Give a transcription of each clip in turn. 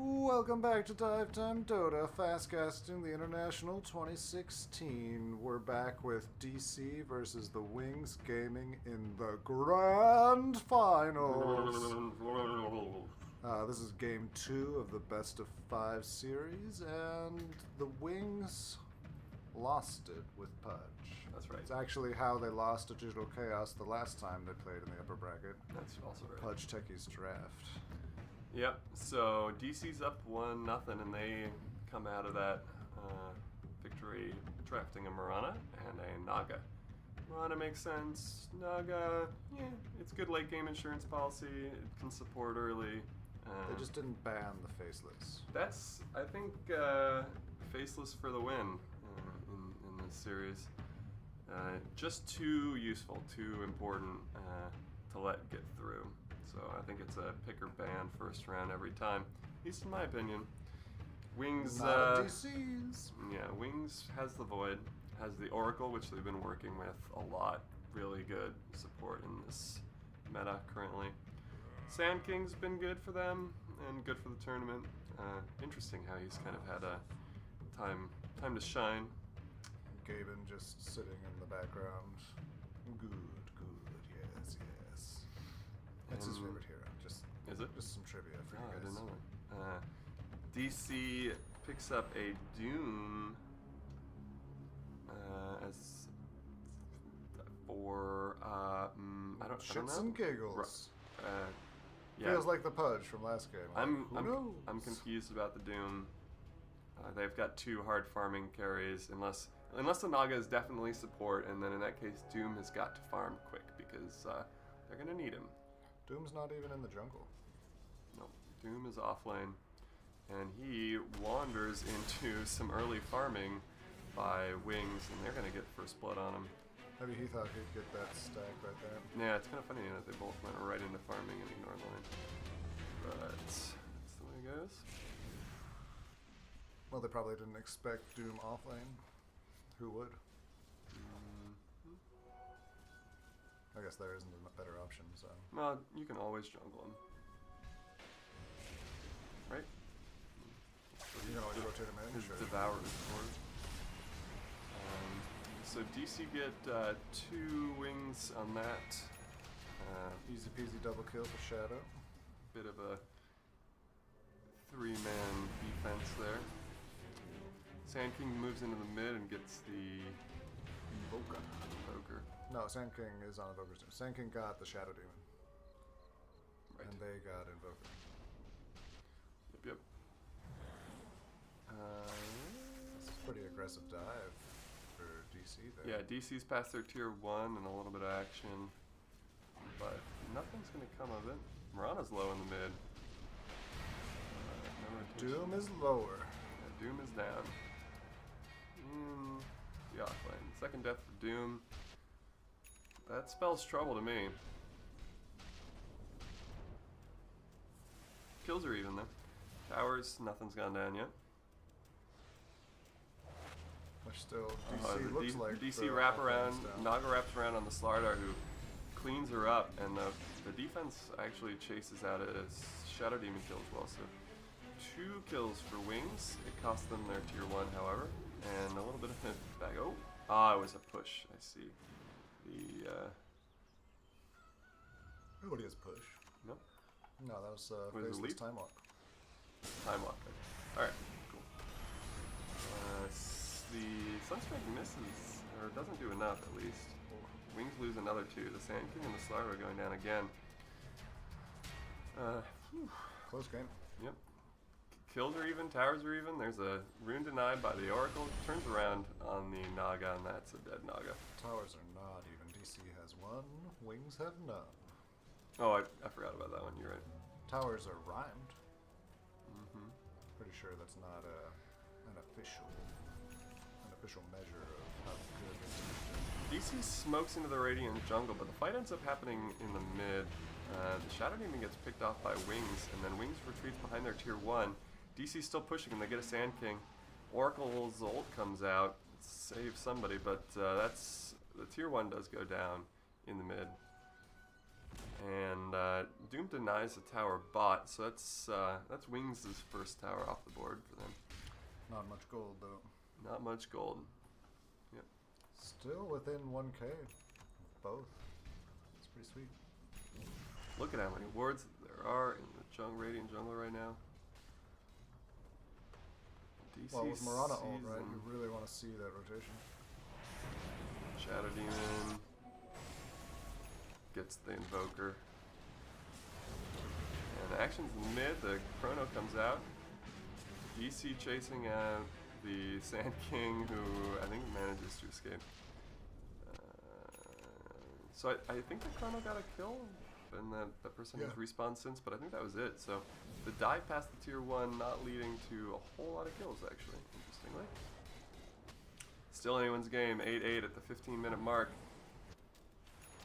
Welcome back to Dive Time Dota, Fastcasting the International 2016. We're back with DC versus the Wings Gaming in the Grand Finals. This is Game 2 of the Best of 5 series, and the Wings lost it with Pudge. That's right. It's actually how they lost to Digital Chaos the last time they played in the upper bracket. That's also right. Pudge Techie's draft. Yep, so DC's up 1-0, and they come out of that victory drafting a Mirana and a Naga. Mirana makes sense. Naga, yeah, it's good late game insurance policy. It can support early. They just didn't ban the Faceless. That's, I think, Faceless for the win in this series. Just too useful, too important to let get through. So I think it's a pick or ban first round every time, at least in my opinion. Wings, Not DC's. Yeah, Wings has the Void, has the Oracle, which they've been working with a lot. Really good support in this meta currently. Sand King's been good for them and good for the tournament. Interesting how he's kind of had a time to shine. Gaben just sitting in the background. Good, yes. That's his favorite hero. Is it? Just some trivia for you guys. I didn't know that. DC picks up a Doom as for I don't know. Shits and giggles. Yeah. Feels like the Pudge from last game. I'm confused about the Doom. They've got 2 hard farming carries, unless the Naga is definitely support, and then in that case Doom has got to farm quick because they're gonna need him. Doom's not even in the jungle. No, Doom is offlane, and he wanders into some early farming by Wings, and they're gonna get first blood on him. Maybe he thought he'd get that stack right there. Yeah, it's kind of funny that they both went right into farming and ignored lane. But that's the way it goes. Well, they probably didn't expect Doom offlane. Who would? I guess there isn't a better option, so. Well, you can always jungle him. Right? You can always rotate him in, His sure. Devour is forward. So DC get 2 wings on that. Easy peasy double kill for Shadow. Bit of a 3-man defense there. Sand King moves into the mid and gets the Invoker. No, Sand King is on Invoker's team. Sand King got the Shadow Demon. Right. And they got Invoker. Yep. That's a pretty aggressive dive for DC there. Yeah, DC's past their tier 1 and a little bit of action, but nothing's going to come of it. Mirana's low in the mid. Doom is lower. Yeah, Doom is down. The offlane. Second death for Doom. That spells trouble to me. Kills are even though. Towers, nothing's gone down yet. Which still, DC looks like DC the wraparound, down. Naga wraps around on the Slardar who cleans her up, and the defense actually chases out a Shadow Demon kill as well. So 2 kills for Wings. It cost them their tier 1, however, and a little bit of a back. Oh, it was a push. I see. Nobody has push. Nope. No, that was it Faceless Leap? Time Walk. Time Walk. Alright, cool. The Sunstrike misses, or doesn't do enough at least. Wings lose another 2. The Sand King and the Slardar are going down again. Close game. Yep. Kills are even, towers are even. There's a rune denied by the Oracle. Turns around on the Naga, and that's a dead Naga. Towers are not even. DC has 1. Wings have none. Oh, I forgot about that one. You're right. Towers are rhymed. Pretty sure that's not an official measure of how good it is. DC smokes into the Radiant jungle, but the fight ends up happening in the mid. The Shadow Demon gets picked off by Wings, and then Wings retreats behind their tier 1. DC's still pushing, and they get a Sand King. Oracle's ult comes out, saves somebody, but the tier 1 does go down in the mid. And Doom denies the tower bot, so that's Wings' first tower off the board for them. Not much gold though. Not much gold. Yep. Still within 1K. Both. It's pretty sweet. Look at how many wards there are in the Radiant jungle right now. DC Well, with Mirana ult, right? season. You really want to see that rotation. Shadow Demon gets the Invoker. And actions in mid, the Chrono comes out. DC chasing the Sand King, who I think manages to escape. So I think the Chrono got a kill, and that person has respawned since, but I think that was it. So the dive past the tier 1 not leading to a whole lot of kills, actually, interestingly. Still anyone's game, 8-8 at the 15-minute mark.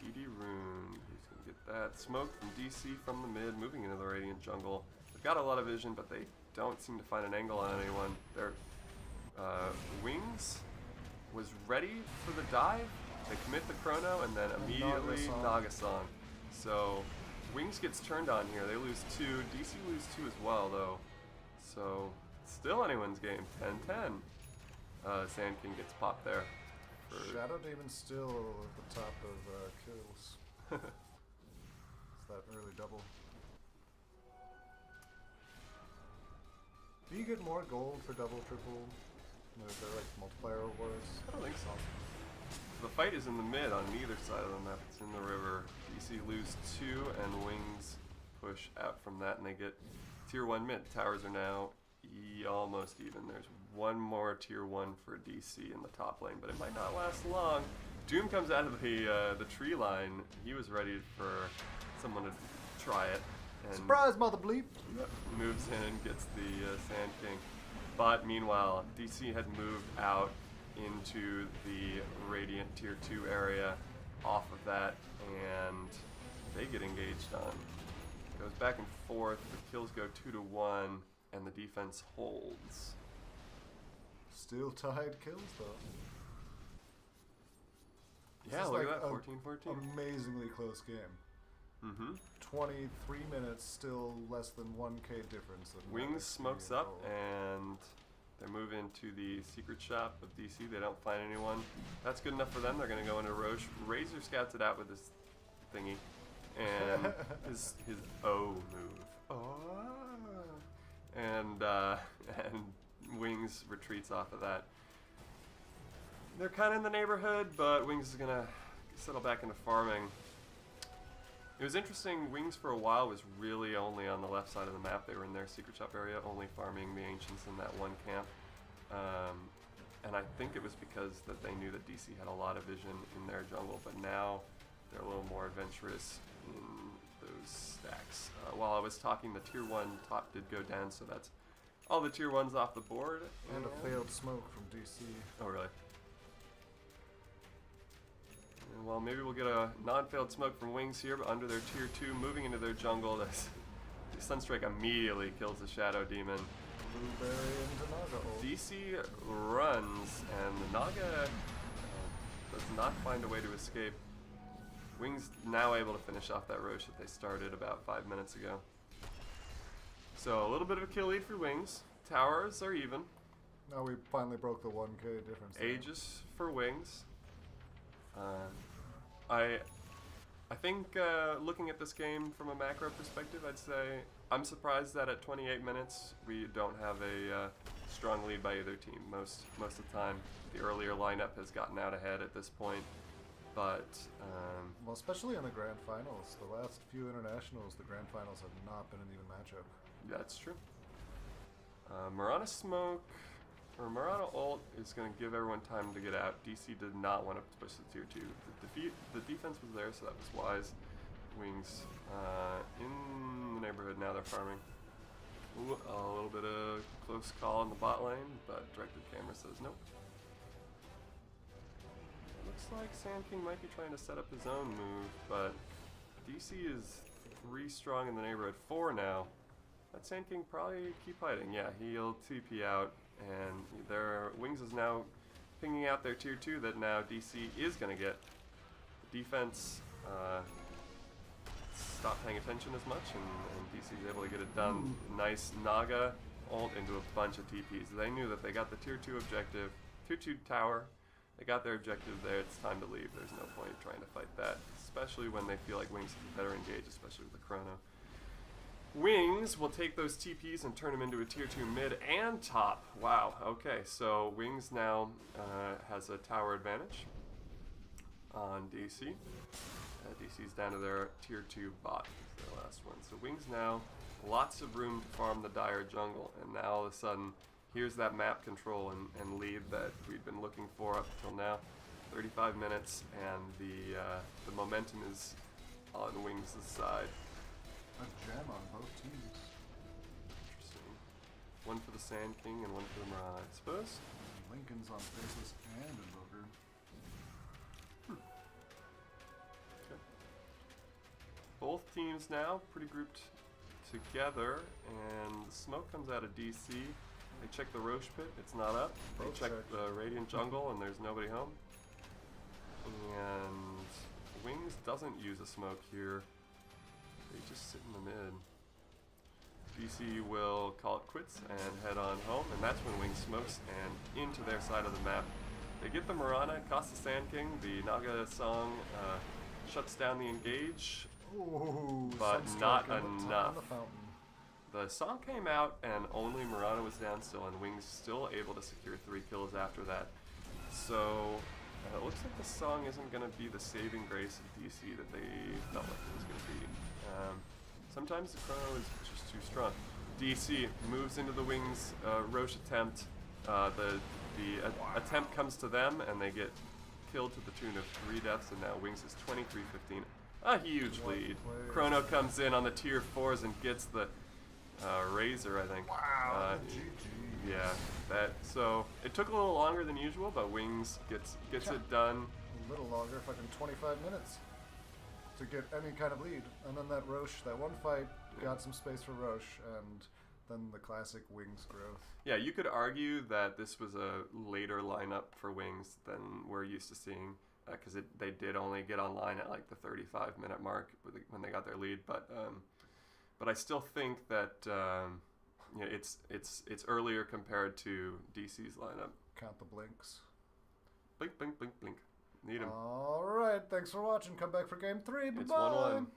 DD Rune, he's going to get that. Smoke from DC from the mid, moving into the Radiant jungle. They've got a lot of vision, but they don't seem to find an angle on anyone. Their Wings was ready for the dive. They commit the Chrono and then immediately Naga-san. So Wings gets turned on here. They lose 2. DC lose 2 as well, though. So still anyone's game. 10-10. Sand King gets popped there. Shadow Demon still at the top of kills. It's that early double. Do you get more gold for double, triple? Is there like multiplier awards? I don't think so. The fight is in the mid on either side of the map. It's in the river. DC lose 2 and Wings push out from that, and they get tier 1 mid. Towers are now almost even. There's one more tier 1 for DC in the top lane, but it might not last long. Doom comes out of the tree line. He was ready for someone to try it. And surprise, mother bleep! Moves in and gets the Sand King. But meanwhile, DC had moved out into the Radiant tier 2 area off of that, and they get engaged on. Goes back and forth, the kills go 2-1, and the defense holds. Still tied kills though. Yeah, look at that, 14-14. Amazingly close game. 23 minutes, still less than 1K difference. Wings smokes up, and they move into the secret shop of DC. They don't find anyone. That's good enough for them. They're going to go into Roche. Razor scouts it out with this thingy, and his O move. Oh. And Wings retreats off of that. They're kind of in the neighborhood, but Wings is going to settle back into farming. It was interesting, Wings for a while was really only on the left side of the map. They were in their secret shop area, only farming the Ancients in that one camp. And I think it was because that they knew that DC had a lot of vision in their jungle, but now they're a little more adventurous in those stacks. While I was talking, the tier 1 top did go down, so that's all the tier 1s off the board. And a failed smoke from DC. Oh, really? Well, maybe we'll get a non-failed smoke from Wings here, but under their tier 2, moving into their jungle, the Sunstrike immediately kills the Shadow Demon. Blueberry into Naga ult. DC runs, and the Naga does not find a way to escape. Wings now able to finish off that Roche that they started about 5 minutes ago. So a little bit of a kill lead for Wings. Towers are even. Now we finally broke the 1K difference. Aegis for Wings. I think looking at this game from a macro perspective, I'd say I'm surprised that at 28 minutes we don't have a strong lead by either team. Most of the time, the earlier lineup has gotten out ahead at this point. But well, especially in the grand finals, the last few internationals, the grand finals have not been an even matchup. That's true. Mirana smoke. Or Mirana ult is going to give everyone time to get out. DC did not want to push the tier 2. The defense was there, so that was wise. Wings in the neighborhood now. They're farming. Ooh, a little bit of close call in the bot lane, but directed camera says nope. Looks like Sand King might be trying to set up his own move, but DC is 3 strong in the neighborhood. 4 now. That Sand King probably keep hiding. Yeah, he'll TP out. And their Wings is now pinging out their tier 2 that now DC is going to get. The defense stop paying attention as much, and DC is able to get it done. Nice Naga ult into a bunch of TPs. They knew that they got the tier 2 objective, tier 2 tower. They got their objective there. It's time to leave. There's no point trying to fight that, especially when they feel like Wings can better engage, especially with the Chrono. Wings will take those TPs and turn them into a tier 2 mid and top. Wow, okay, so Wings now has a tower advantage on DC. DC's down to their tier 2 bot, their last one. So Wings now, lots of room to farm the Dire jungle, and now all of a sudden, here's that map control and lead that we've been looking for up until now. 35 minutes, and the momentum is on Wings' side. A gem on both teams. Interesting. One for the Sand King and one for the Mirana, I suppose. Lincoln's on Faceless and Invoker. Okay. Both teams now pretty grouped together, and the smoke comes out of DC. They check the Roche pit, it's not up. They check the Radiant jungle, and there's nobody home. And Wings doesn't use a smoke here. They just sit in the mid. DC will call it quits and head on home, and that's when Wings smokes and into their side of the map. They get the Mirana, cost the Sand King. The Naga song shuts down the engage, but not enough. The song came out and only Mirana was down still, and Wings still able to secure 3 kills after that. So it looks like the song isn't going to be the saving grace of DC that they felt like it was going to be. Sometimes the Chrono is just too strong. DC moves into the Wings Roche attempt. The attempt comes to them, and they get killed to the tune of 3 deaths, and now Wings is 23-15. A huge lead. Chrono comes in on the tier 4s and gets the Razor, I think. Wow, yeah, so it took a little longer than usual, but Wings gets it done. A little longer, fucking 25 minutes to get any kind of lead. And then that Roche, that one fight, got some space for Roche, and then the classic Wings growth. Yeah, you could argue that this was a later lineup for Wings than we're used to seeing, because they did only get online at like the 35-minute mark when they got their lead, but I still think that it's earlier compared to DC's lineup. Count the blinks. Blink, blink, blink, blink. Need him. All right, thanks for watching. Come back for game 3. Bye-bye. It's 1-1.